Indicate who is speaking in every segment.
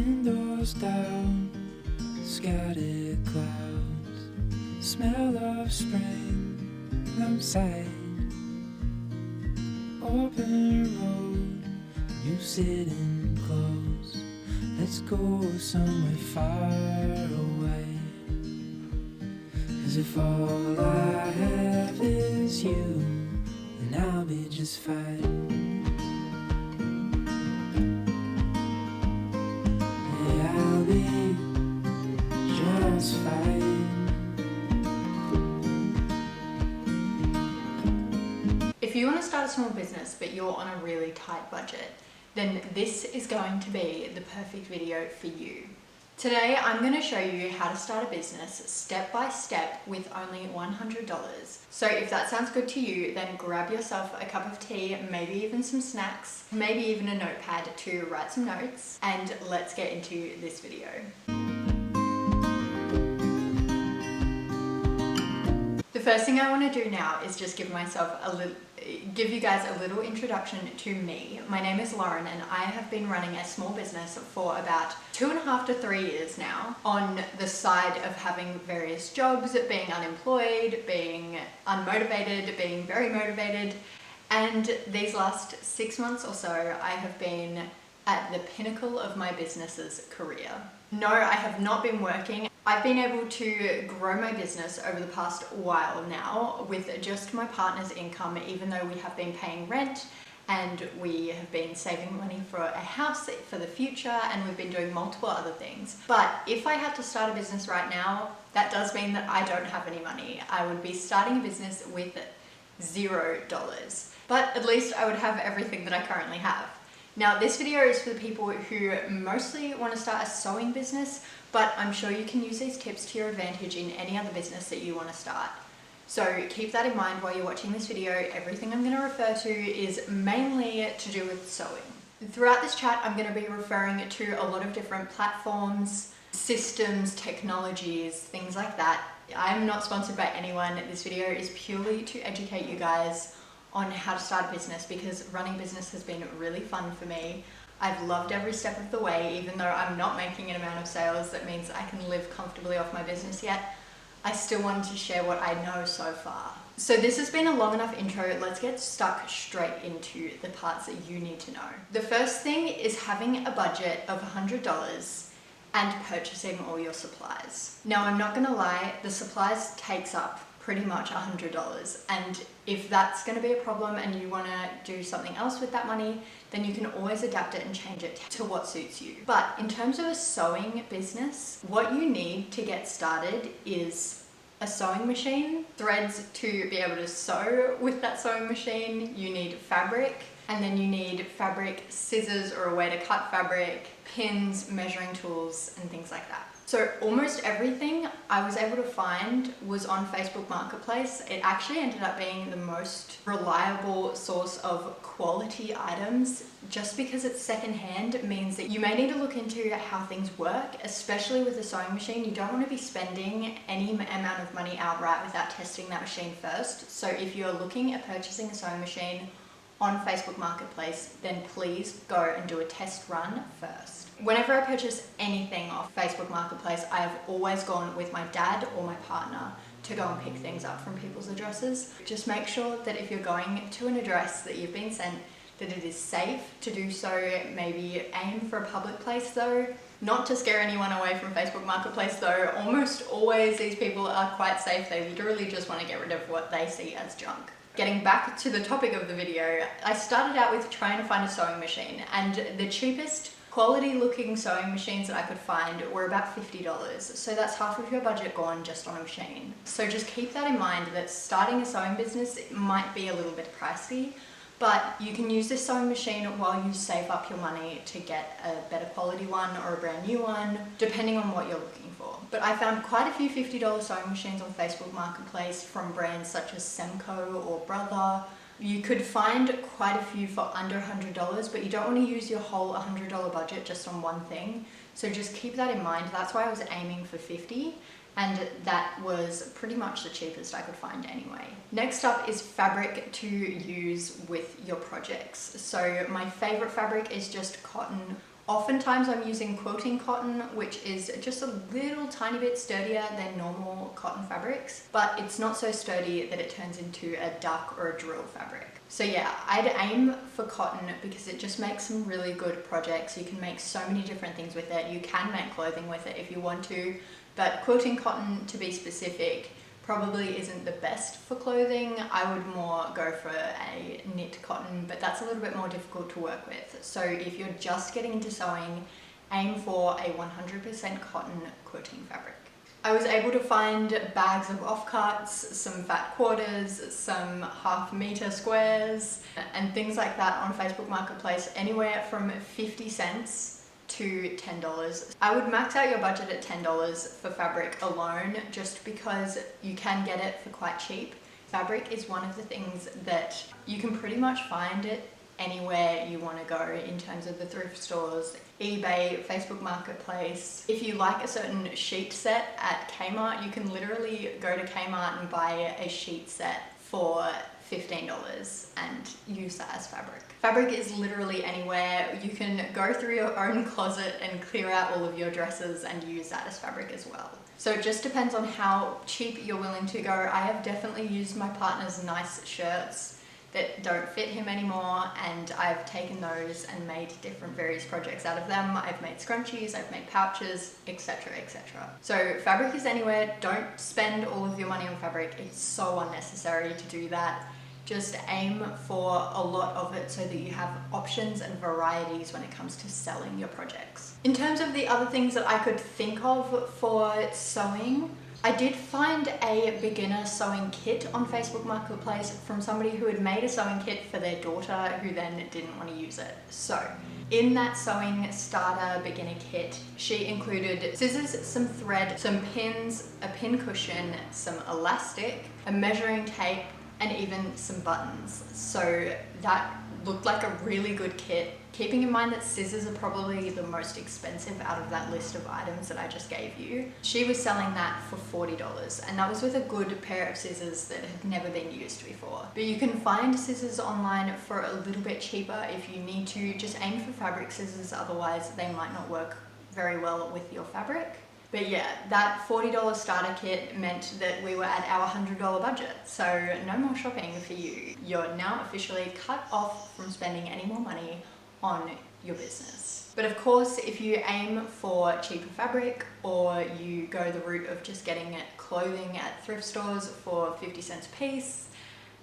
Speaker 1: Windows down, scattered clouds, smell of spring outside. Open road, you sitting close. Let's go somewhere far away. 'Cause if all I have is you, then I'll be just fine. Yeah, I'll be just fine.
Speaker 2: If you want to start a small business but you're on a really tight budget, then this is going to be the perfect video for you. Today I'm going to show you how to start a business step by step with only $100. So if that sounds good to you, then grab yourself a cup of tea, maybe even some snacks, maybe even a notepad to write some notes, and let's get into this video. The first thing I want to do now is just give you guys a little introduction to me. My name is Lauren and I have been running a small business for about 2.5 to 3 years now, on the side of having various jobs, being unemployed, being unmotivated, being very motivated, and these last 6 months or so I have been at the pinnacle of my business's career. No, I have not been working. I've been able to grow my business over the past while now with just my partner's income, even though we have been paying rent and we have been saving money for a house for the future, and we've been doing multiple other things. But if I had to start a business right now, that does mean that I don't have any money. I would be starting a business with $0. But at least I would have everything that I currently have. Now, this video is for the people who mostly want to start a sewing business, but I'm sure you can use these tips to your advantage in any other business that you want to start. So keep that in mind while you're watching this video. Everything I'm going to refer to is mainly to do with sewing. Throughout this chat, I'm going to be referring to a lot of different platforms, systems, technologies, things like that. I'm not sponsored by anyone. This video is purely to educate you guys on how to start a business, because running business has been really fun for me. I've loved every step of the way. Even though I'm not making an amount of sales that means I can live comfortably off my business yet, I still wanted to share what I know so far. So this has been a long enough intro. Let's get stuck straight into the parts that you need to know. The first thing is having a budget of $100 and purchasing all your supplies. Now, I'm not gonna lie, the supplies takes up pretty much $100, and if that's going to be a problem and you want to do something else with that money, then you can always adapt it and change it to what suits you. But in terms of a sewing business, what you need to get started is a sewing machine, threads to be able to sew with that sewing machine, you need fabric, and then you need fabric, scissors or a way to cut fabric, pins, measuring tools, and things like that. So almost everything I was able to find was on Facebook Marketplace. It actually ended up being the most reliable source of quality items. Just because it's secondhand means that you may need to look into how things work, especially with a sewing machine. You don't want to be spending any amount of money outright without testing that machine first. So if you're looking at purchasing a sewing machine on Facebook Marketplace, then please go and do a test run first. Whenever I purchase anything off Facebook Marketplace, I have always gone with my dad or my partner to go and pick things up from people's addresses. Just make sure that if you're going to an address that you've been sent, that it is safe to do so. Maybe aim for a public place though. Not to scare anyone away from Facebook Marketplace though, almost always these people are quite safe. They literally just want to get rid of what they see as junk. Getting back to the topic of the video, I started out with trying to find a sewing machine, and the cheapest quality looking sewing machines that I could find were about $50. So that's half of your budget gone just on a machine. So just keep that in mind, that starting a sewing business might be a little bit pricey, but you can use this sewing machine while you save up your money to get a better quality one or a brand new one, depending on what you're looking for. But I found quite a few $50 sewing machines on Facebook Marketplace from brands such as Semco or Brother. You could find quite a few for under $100, but you don't want to use your whole $100 budget just on one thing. So just keep that in mind. That's why I was aiming for 50. And that was pretty much the cheapest I could find anyway. Next up is fabric to use with your projects. So my favorite fabric is just cotton. Oftentimes I'm using quilting cotton, which is just a little tiny bit sturdier than normal cotton fabrics, but it's not so sturdy that it turns into a duck or a drill fabric. So yeah, I'd aim for cotton because it just makes some really good projects. You can make so many different things with it. You can make clothing with it if you want to, but quilting cotton, to be specific, probably isn't the best for clothing. I would more go for a knit cotton, but that's a little bit more difficult to work with. So if you're just getting into sewing, aim for a 100% cotton quilting fabric. I was able to find bags of offcuts, some fat quarters, some half-meter squares, and things like that on Facebook Marketplace, anywhere from 50 cents to $10. I would max out your budget at $10 for fabric alone, just because you can get it for quite cheap. Fabric is one of the things that you can pretty much find it anywhere you want to go in terms of the thrift stores, eBay, Facebook Marketplace. If you like a certain sheet set at Kmart, you can literally go to Kmart and buy a sheet set for $15 and use that as fabric. Fabric is literally anywhere. You can go through your own closet and clear out all of your dresses and use that as fabric as well. So it just depends on how cheap you're willing to go. I have definitely used my partner's nice shirts that don't fit him anymore, and I've taken those and made different various projects out of them. I've made scrunchies, I've made pouches, etc, etc. So fabric is anywhere. Don't spend all of your money on fabric. It's so unnecessary to do that. Just aim for a lot of it so that you have options and varieties when it comes to selling your projects. In terms of the other things that I could think of for sewing, I did find a beginner sewing kit on Facebook Marketplace from somebody who had made a sewing kit for their daughter who then didn't want to use it. So in that sewing starter beginner kit, she included scissors, some thread, some pins, a pin cushion, some elastic, a measuring tape, and even some buttons. So that looked like a really good kit, keeping in mind that scissors are probably the most expensive out of that list of items that I just gave you. She was selling that for $40, and that was with a good pair of scissors that had never been used before. But you can find scissors online for a little bit cheaper if you need to. Just aim for fabric scissors, otherwise they might not work very well with your fabric. But yeah, that $40 starter kit meant that we were at our $100 budget, so no more shopping for you. You're now officially cut off from spending any more money on your business. But of course, if you aim for cheaper fabric, or you go the route of just getting clothing at thrift stores for 50 cents a piece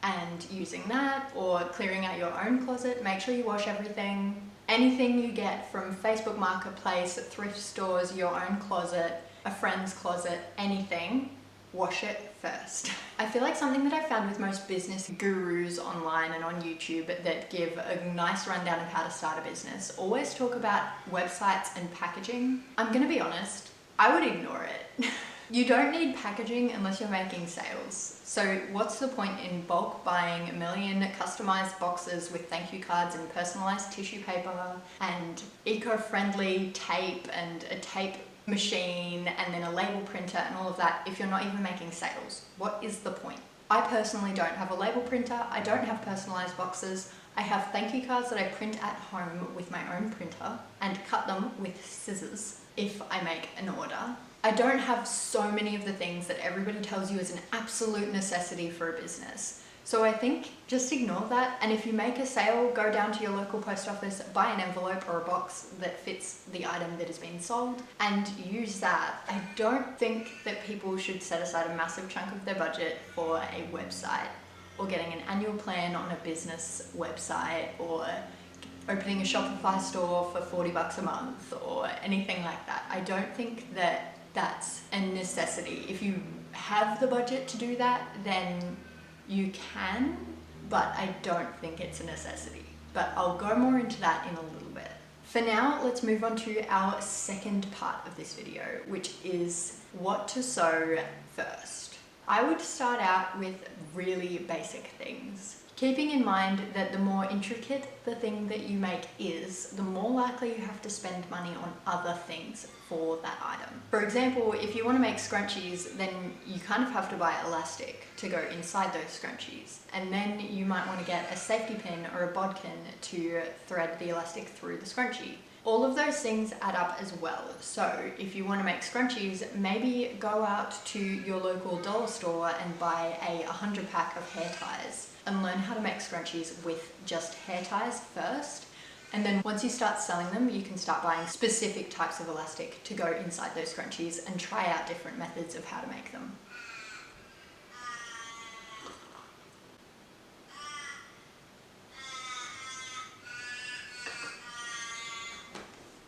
Speaker 2: and using that, or clearing out your own closet, make sure you wash everything. Anything you get from Facebook Marketplace, thrift stores, your own closet, a friend's closet, anything, wash it first. I feel like something that I found with most business gurus online and on YouTube that give a nice rundown of how to start a business always talk about websites and packaging. I'm gonna be honest, I would ignore it. You don't need packaging unless you're making sales. So what's the point in bulk buying a million customized boxes with thank you cards and personalized tissue paper and eco-friendly tape and a tape machine and then a label printer and all of that if you're not even making sales? What is the point? I personally don't have a label printer. I don't have personalized boxes. I have thank you cards that I print at home with my own printer and cut them with scissors if I make an order. I don't have so many of the things that everybody tells you is an absolute necessity for a business. So I think just ignore that, and if you make a sale, go down to your local post office, buy an envelope or a box that fits the item that is being sold, and use that. I don't think that people should set aside a massive chunk of their budget for a website, or getting an annual plan on a business website, or opening a Shopify store for $40 a month, or anything like that. I don't think that that's a necessity. If you have the budget to do that, then you can, but I don't think it's a necessity. But I'll go more into that in a little bit. For now, let's move on to our second part of this video, which is what to sew first. I would start out with really basic things. Keeping in mind that the more intricate the thing that you make is, the more likely you have to spend money on other things for that item. For example, if you want to make scrunchies, then you kind of have to buy elastic to go inside those scrunchies. And then you might want to get a safety pin or a bodkin to thread the elastic through the scrunchie. All of those things add up as well. So if you want to make scrunchies, maybe go out to your local dollar store and buy a 100 pack of hair ties and learn how to make scrunchies with just hair ties first. And then once you start selling them, you can start buying specific types of elastic to go inside those scrunchies and try out different methods of how to make them.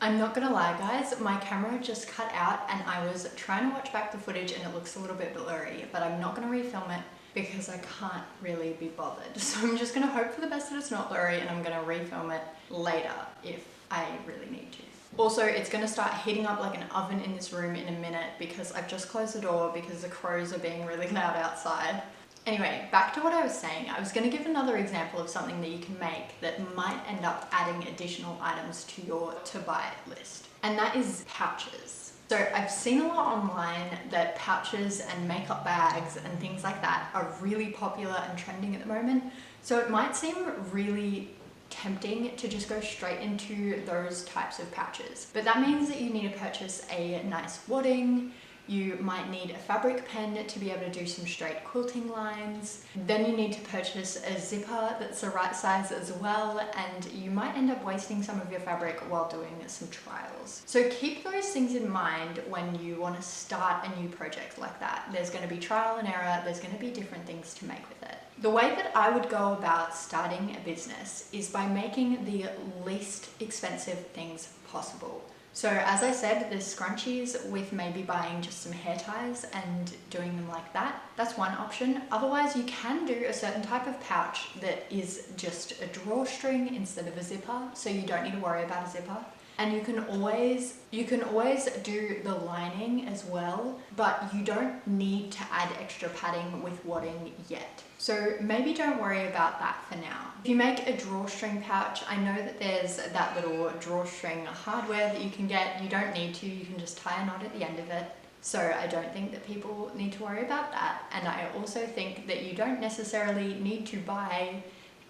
Speaker 2: I'm not gonna lie guys, my camera just cut out and I was trying to watch back the footage and it looks a little bit blurry, but I'm not gonna refilm it because I can't really be bothered. So I'm just gonna hope for the best that it's not blurry and I'm gonna refilm it later if I really need to. Also, it's gonna start heating up like an oven in this room in a minute because I've just closed the door because the crows are being really loud outside. Anyway, back to what I was saying. I was going to give another example of something that you can make that might end up adding additional items to your to buy list. And that is pouches. So I've seen a lot online that pouches and makeup bags and things like that are really popular and trending at the moment. So it might seem really tempting to just go straight into those types of pouches. But that means that you need to purchase a nice wadding. You might need a fabric pen to be able to do some straight quilting lines. Then you need to purchase a zipper that's the right size as well, and you might end up wasting some of your fabric while doing some trials. So keep those things in mind when you want to start a new project like that. There's going to be trial and error, there's going to be different things to make with it. The way that I would go about starting a business is by making the least expensive things possible. So as I said, there's scrunchies with maybe buying just some hair ties and doing them like that. That's one option. Otherwise, you can do a certain type of pouch that is just a drawstring instead of a zipper, so you don't need to worry about a zipper. And you can always do the lining as well, but you don't need to add extra padding with wadding yet. So maybe don't worry about that for now. If you make a drawstring pouch, I know that there's that little drawstring hardware that you can get. You don't need to, you can just tie a knot at the end of it. So I don't think that people need to worry about that. And I also think that you don't necessarily need to buy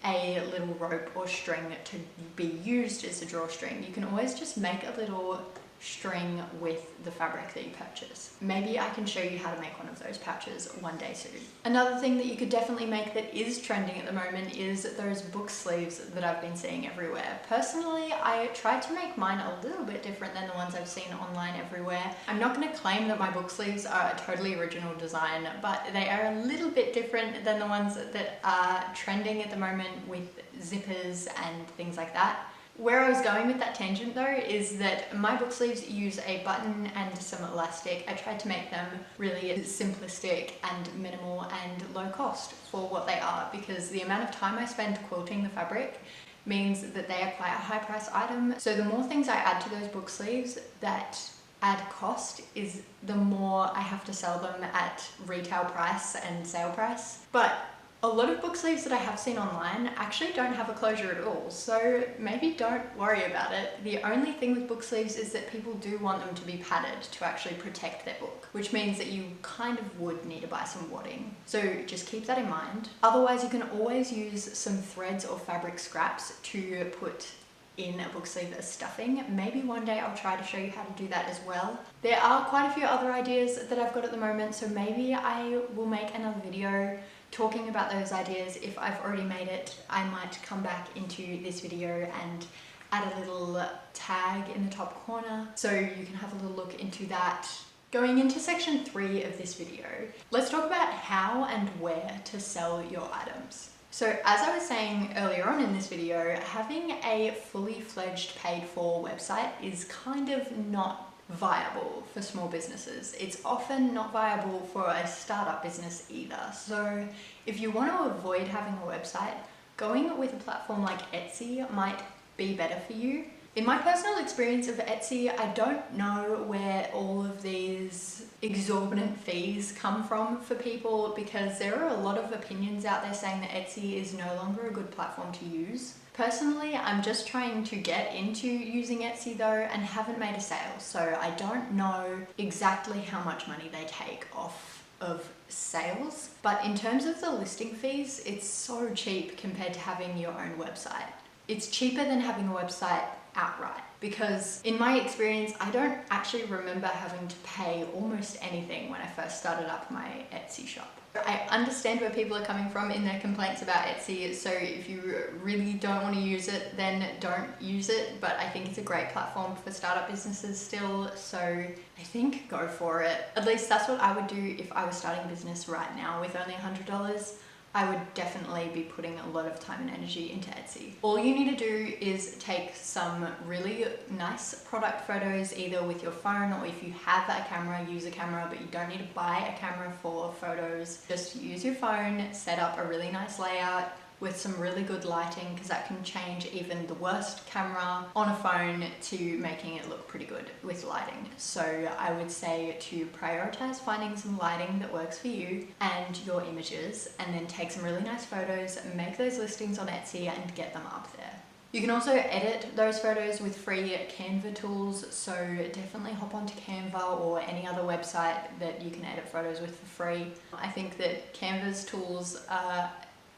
Speaker 2: a little rope or string to be used as a drawstring. You can always just make a little string with the fabric that you purchase. Maybe I can show you how to make one of those pouches one day soon. Another thing that you could definitely make that is trending at the moment is those book sleeves that I've been seeing everywhere. Personally, I tried to make mine a little bit different than the ones I've seen online everywhere. I'm not going to claim that my book sleeves are a totally original design, but they are a little bit different than the ones that are trending at the moment with zippers and things like that. Where I was going with that tangent though is that my book sleeves use a button and some elastic. I tried to make them really simplistic and minimal and low cost for what they are, because the amount of time I spend quilting the fabric means that they are quite a high price item. So the more things I add to those book sleeves that add cost is the more I have to sell them at retail price and sale price. But a lot of book sleeves that I have seen online actually don't have a closure at all, so maybe don't worry about it. The only thing with book sleeves is that people do want them to be padded to actually protect their book, which means that you kind of would need to buy some wadding. So just keep that in mind. Otherwise, you can always use some threads or fabric scraps to put in a book sleeve as stuffing. Maybe one day I'll try to show you how to do that as well. There are quite a few other ideas that I've got at the moment, so maybe I will make another video talking about those ideas. If I've already made it, I might come back into this video and add a little tag in the top corner so you can have a little look into that. Going into section 3 of this video, let's talk about how and where to sell your items. So as I was saying earlier on in this video, having a fully fledged paid for website is kind of not viable for small businesses. It's often not viable for a startup business either. So if you want to avoid having a website, going with a platform like Etsy might be better for you. In my personal experience of Etsy, I don't know where all of these exorbitant fees come from for people, because there are a lot of opinions out there saying that Etsy is no longer a good platform to use. Personally, I'm just trying to get into using Etsy though and haven't made a sale, so I don't know exactly how much money they take off of sales. But in terms of the listing fees, it's so cheap compared to having your own website. It's cheaper than having a website outright. because in my experience, I don't actually remember having to pay almost anything when I first started up my Etsy shop. I understand where people are coming from in their complaints about Etsy, so if you really don't want to use it, then don't use it, but I think it's a great platform for startup businesses still, so I think go for it. At least that's what I would do if I was starting a business right now with only $100. I would definitely be putting a lot of time and energy into Etsy. All you need to do is take some really nice product photos, either with your phone, or if you have a camera, use a camera, but you don't need to buy a camera for photos. Just use your phone, set up a really nice layout with some really good lighting, because that can change even the worst camera on a phone to making it look pretty good with lighting. So I would say to prioritize finding some lighting that works for you and your images, and then take some really nice photos, make those listings on Etsy and get them up there. You can also edit those photos with free Canva tools, so definitely hop onto Canva or any other website that you can edit photos with for free. I think that Canva's tools are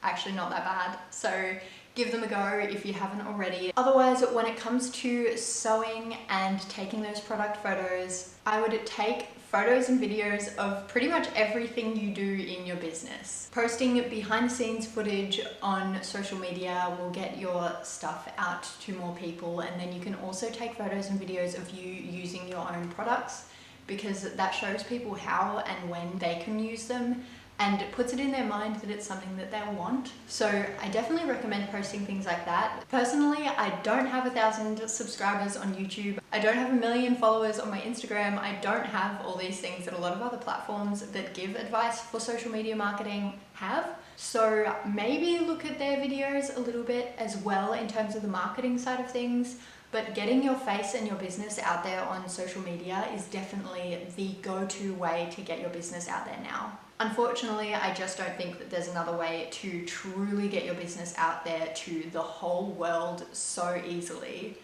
Speaker 2: actually not that bad, so give them a go if you haven't already. Otherwise, when it comes to sewing and taking those product photos, I would take photos and videos of pretty much everything you do in your business. Posting behind the scenes footage on social media will get your stuff out to more people, and then you can also take photos and videos of you using your own products, because that shows people how and when they can use them, and it puts it in their mind that it's something that they want. So I definitely recommend posting things like that. Personally, I don't have 1,000 subscribers on YouTube. I don't have 1 million followers on my Instagram. I don't have all these things that a lot of other platforms that give advice for social media marketing have. So maybe look at their videos a little bit as well in terms of the marketing side of things. But getting your face and your business out there on social media is definitely the go-to way to get your business out there now. Unfortunately, I just don't think that there's another way to truly get your business out there to the whole world so easily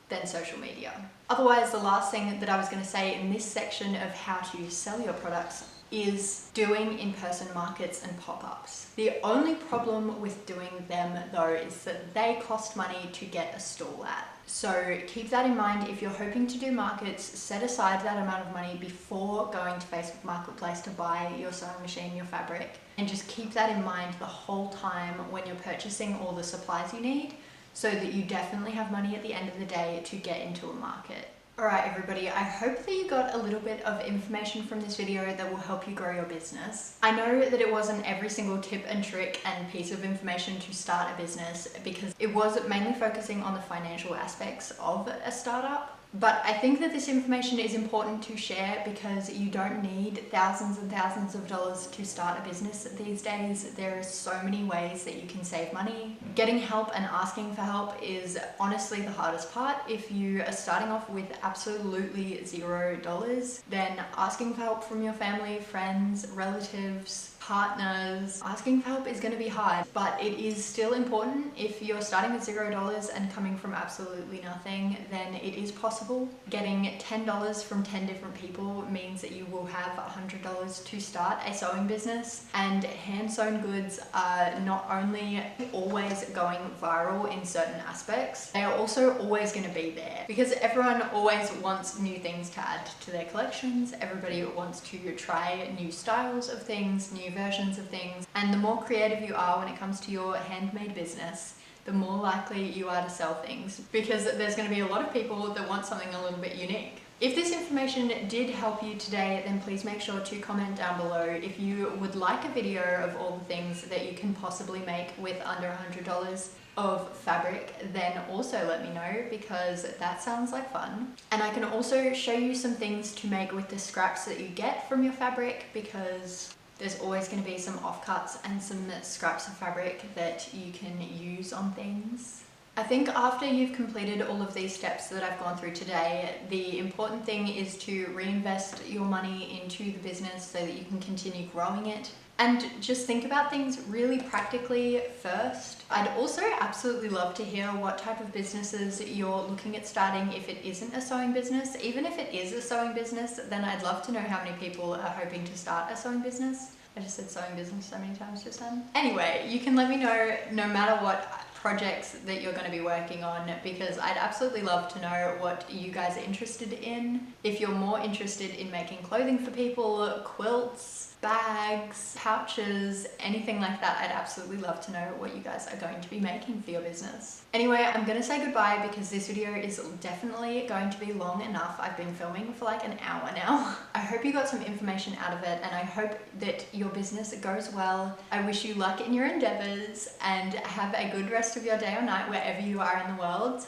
Speaker 2: than social media. Otherwise, the last thing that I was going to say in this section of how to sell your products is doing in-person markets and pop-ups. The only problem with doing them though is that they cost money to get a stall at. So keep that in mind. If you're hoping to do markets, set aside that amount of money before going to Facebook Marketplace to buy your sewing machine, your fabric, and just keep that in mind the whole time when you're purchasing all the supplies you need, so that you definitely have money at the end of the day to get into a market. Alright everybody, I hope that you got a little bit of information from this video that will help you grow your business. I know that it wasn't every single tip and trick and piece of information to start a business, because it was mainly focusing on the financial aspects of a startup. But I think that this information is important to share, because you don't need thousands and thousands of dollars to start a business these days. There are so many ways that you can save money. Getting help and asking for help is honestly the hardest part. If you are starting off with absolutely $0, then asking for help from your family, friends, relatives, partners, asking for help is going to be hard, but it is still important. If you're starting with $0 and coming from absolutely nothing, then it is possible. Getting $10 from 10 different people means that you will have $100 to start a sewing business, and hand sewn goods are not only always going viral in certain aspects, they are also always going to be there, because everyone always wants new things to add to their collections. Everybody wants to try new styles of things, new versions of things, and the more creative you are when it comes to your handmade business, the more likely you are to sell things, because there's going to be a lot of people that want something a little bit unique. If this information did help you today, then please make sure to comment down below. If you would like a video of all the things that you can possibly make with under $100 of fabric, then also let me know, because that sounds like fun. And I can also show you some things to make with the scraps that you get from your fabric, because there's always going to be some offcuts and some scraps of fabric that you can use on things. I think after you've completed all of these steps that I've gone through today, the important thing is to reinvest your money into the business so that you can continue growing it. And just think about things really practically first. I'd also absolutely love to hear what type of businesses you're looking at starting if it isn't a sewing business. Even if it is a sewing business, then I'd love to know how many people are hoping to start a sewing business. I just said sewing business so many times just then. Anyway, you can let me know no matter what projects that you're going to be working on, because I'd absolutely love to know what you guys are interested in. If you're more interested in making clothing for people, quilts, bags, pouches, anything like that, I'd absolutely love to know what you guys are going to be making for your business. Anyway, I'm gonna say goodbye because this video is definitely going to be long enough. I've been filming for like an hour now. I hope you got some information out of it, and I hope that your business goes well. I wish you luck in your endeavors, and have a good rest of your day or night wherever you are in the world.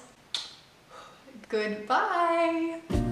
Speaker 2: Goodbye.